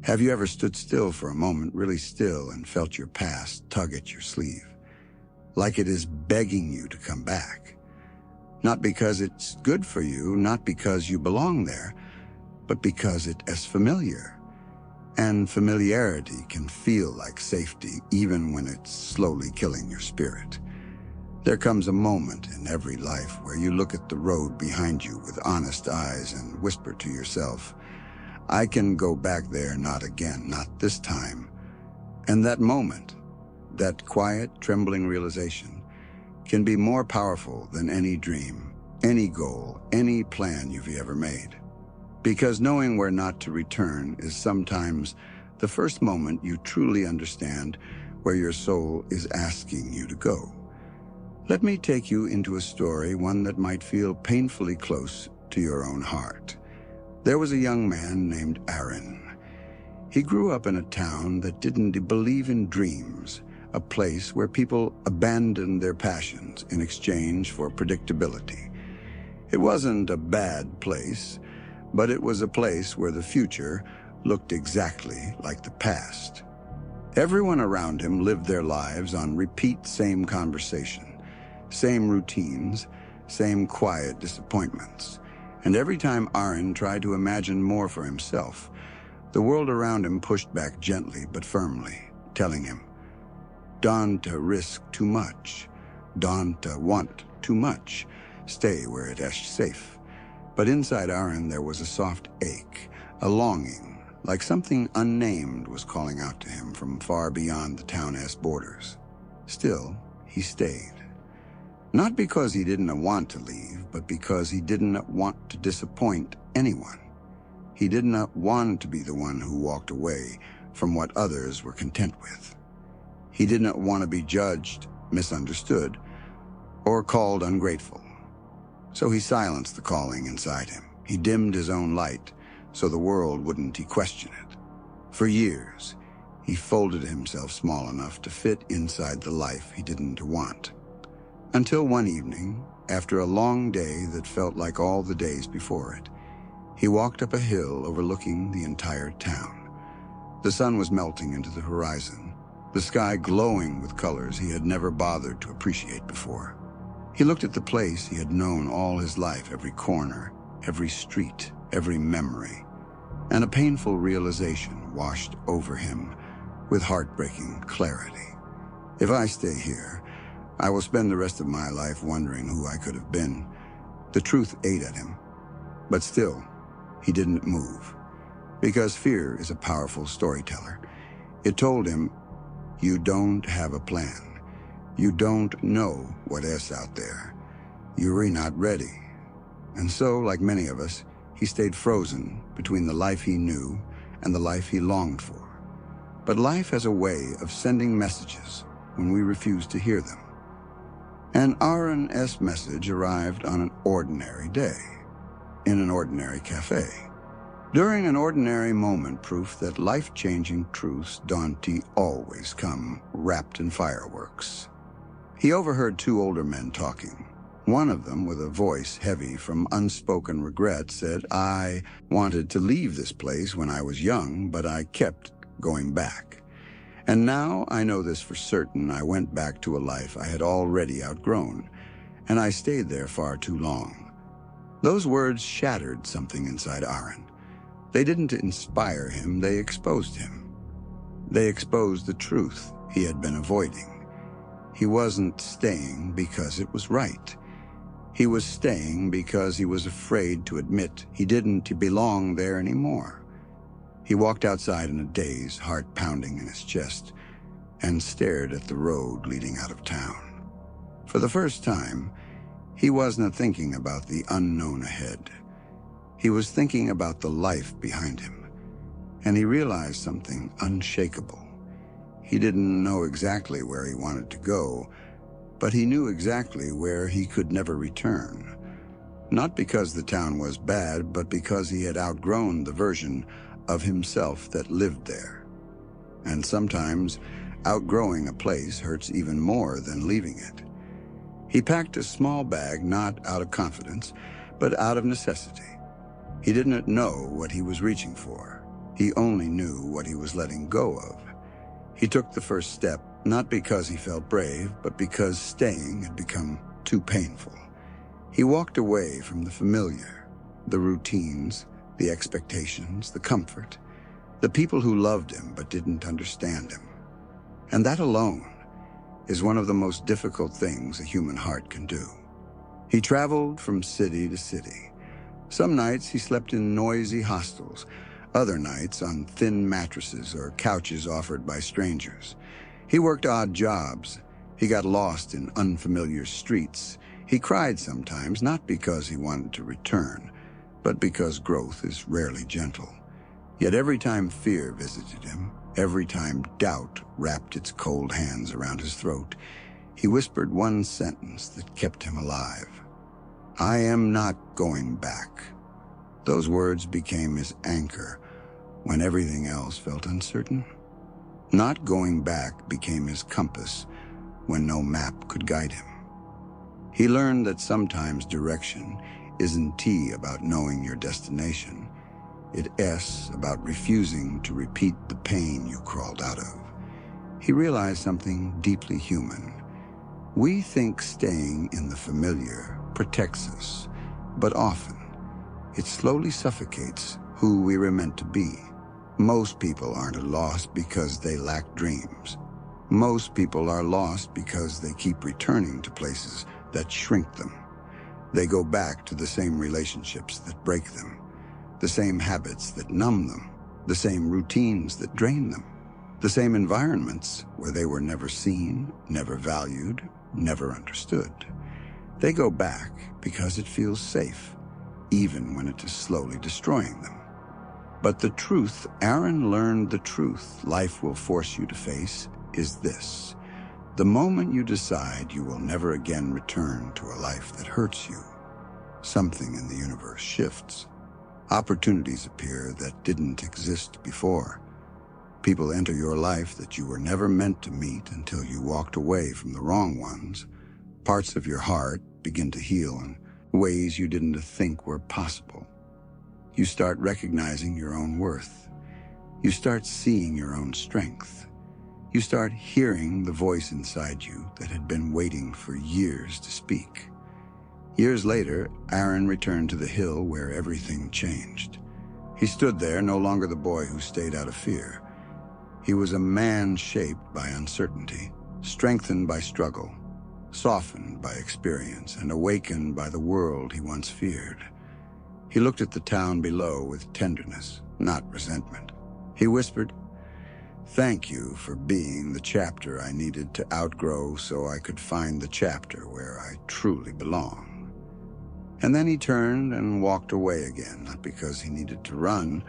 Have you ever stood still for a moment, really still, and felt your past tug at your sleeve? Like it is begging you to come back. Not because it's good for you, not because you belong there, but because it is familiar. And familiarity can feel like safety, even when it's slowly killing your spirit. There comes a moment in every life where you look at the road behind you with honest eyes and whisper to yourself, I can go back there, not again, not this time. And that moment, that quiet, trembling realization, can be more powerful than any dream, any goal, any plan you've ever made. Because knowing where not to return is sometimes the first moment you truly understand where your soul is asking you to go. Let me take you into a story, one that might feel painfully close to your own heart. There was a young man named Aaron. He grew up in a town that didn't believe in dreams, a place where people abandoned their passions in exchange for predictability. It wasn't a bad place, but it was a place where the future looked exactly like the past. Everyone around him lived their lives on repeat, same conversation, same routines, same quiet disappointments. And every time Aaron tried to imagine more for himself, the world around him pushed back gently but firmly, telling him, don't risk too much, don't want too much, stay where it is safe. But inside Aaron there was a soft ache, a longing, like something unnamed was calling out to him from far beyond the town's borders. Still, he stayed. Not because he didn't want to leave, but because he didn't want to disappoint anyone. He did not want to be the one who walked away from what others were content with. He didn't want to be judged, misunderstood, or called ungrateful. So he silenced the calling inside him. He dimmed his own light so the world wouldn't question it. For years, he folded himself small enough to fit inside the life he didn't want. Until one evening, after a long day that felt like all the days before it, he walked up a hill overlooking the entire town. The sun was melting into the horizon, the sky glowing with colors he had never bothered to appreciate before. He looked at the place he had known all his life, every corner, every street, every memory, and a painful realization washed over him with heartbreaking clarity. If I stay here, I will spend the rest of my life wondering who I could have been. The truth ate at him, but still, he didn't move. Because fear is a powerful storyteller. It told him, you don't have a plan. You don't know what is out there. You're not ready. And so, like many of us, he stayed frozen between the life he knew and the life he longed for. But life has a way of sending messages when we refuse to hear them. And Aaron's message arrived on an ordinary day, in an ordinary cafe. During an ordinary moment, proof that life-changing truths don't always come wrapped in fireworks. He overheard two older men talking. One of them, with a voice heavy from unspoken regret, said, I wanted to leave this place when I was young, but I kept going back. And now I know this for certain. I went back to a life I had already outgrown, and I stayed there far too long. Those words shattered something inside Aaron. They didn't inspire him, they exposed him. They exposed the truth he had been avoiding. He wasn't staying because it was right. He was staying because he was afraid to admit he didn't belong there anymore. He walked outside in a daze, heart pounding in his chest, and stared at the road leading out of town. For the first time, he wasn't thinking about the unknown ahead. He was thinking about the life behind him, and he realized something unshakable. He didn't know exactly where he wanted to go, but he knew exactly where he could never return. Not because the town was bad, but because he had outgrown the version of himself that lived there. And sometimes, outgrowing a place hurts even more than leaving it. He packed a small bag not out of confidence, but out of necessity. He didn't know what he was reaching for. He only knew what he was letting go of. He took the first step, not because he felt brave, but because staying had become too painful. He walked away from the familiar, the routines, the expectations, the comfort, the people who loved him but didn't understand him. And that alone is one of the most difficult things a human heart can do. He traveled from city to city. Some nights he slept in noisy hostels, other nights on thin mattresses or couches offered by strangers. He worked odd jobs. He got lost in unfamiliar streets. He cried sometimes, not because he wanted to return, but because growth is rarely gentle. Yet every time fear visited him, every time doubt wrapped its cold hands around his throat, he whispered one sentence that kept him alive. "I am not going back." Those words became his anchor when everything else felt uncertain. Not going back became his compass when no map could guide him. He learned that sometimes direction isn't T about knowing your destination. It's S about refusing to repeat the pain you crawled out of. He realized something deeply human. We think staying in the familiar protects us, but often it slowly suffocates who we were meant to be. Most people aren't lost because they lack dreams. Most people are lost because they keep returning to places that shrink them. They go back to the same relationships that break them, the same habits that numb them, the same routines that drain them, the same environments where they were never seen, never valued, never understood. They go back because it feels safe, even when it is slowly destroying them. But the truth, Aaron learned the truth life will force you to face, is this. The moment you decide you will never again return to a life that hurts you, something in the universe shifts. Opportunities appear that didn't exist before. People enter your life that you were never meant to meet until you walked away from the wrong ones. Parts of your heart begin to heal in ways you didn't think were possible. You start recognizing your own worth. You start seeing your own strength. You start hearing the voice inside you that had been waiting for years to speak. Years later, Aaron returned to the hill where everything changed. He stood there, no longer the boy who stayed out of fear. He was a man shaped by uncertainty, strengthened by struggle, softened by experience, and awakened by the world he once feared. He looked at the town below with tenderness, not resentment. He whispered, "Thank you for being the chapter I needed to outgrow so I could find the chapter where I truly belong." And then he turned and walked away again, not because he needed to run,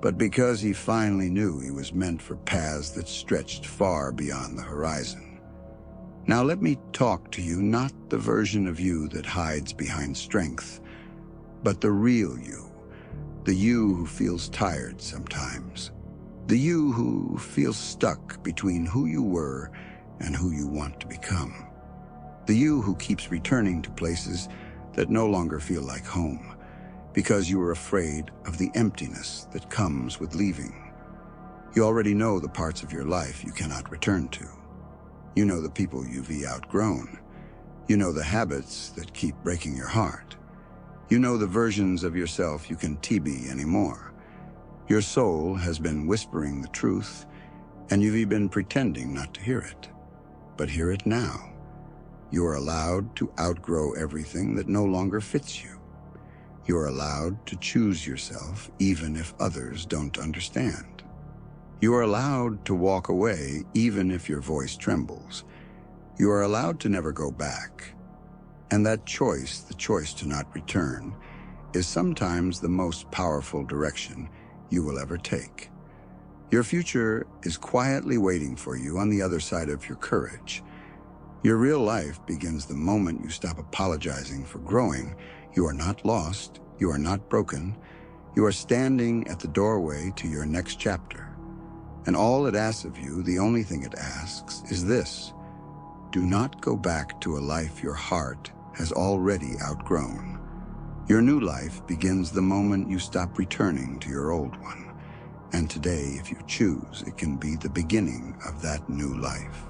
but because he finally knew he was meant for paths that stretched far beyond the horizon. Now let me talk to you, not the version of you that hides behind strength, but the real you, the you who feels tired sometimes, the you who feels stuck between who you were and who you want to become, the you who keeps returning to places that no longer feel like home because you are afraid of the emptiness that comes with leaving. You already know the parts of your life you cannot return to. You know the people you've outgrown. You know the habits that keep breaking your heart. You know the versions of yourself you can't be anymore. Your soul has been whispering the truth, and you've been pretending not to hear it. But hear it now. You are allowed to outgrow everything that no longer fits you. You are allowed to choose yourself even if others don't understand. You are allowed to walk away even if your voice trembles. You are allowed to never go back. And that choice, the choice to not return, is sometimes the most powerful direction you will ever take. Your future is quietly waiting for you on the other side of your courage. Your real life begins the moment you stop apologizing for growing. You are not lost. You are not broken. You are standing at the doorway to your next chapter. And all it asks of you, the only thing it asks, is this. Do not go back to a life your heart has already outgrown. Your new life begins the moment you stop returning to your old one. And today, if you choose, it can be the beginning of that new life.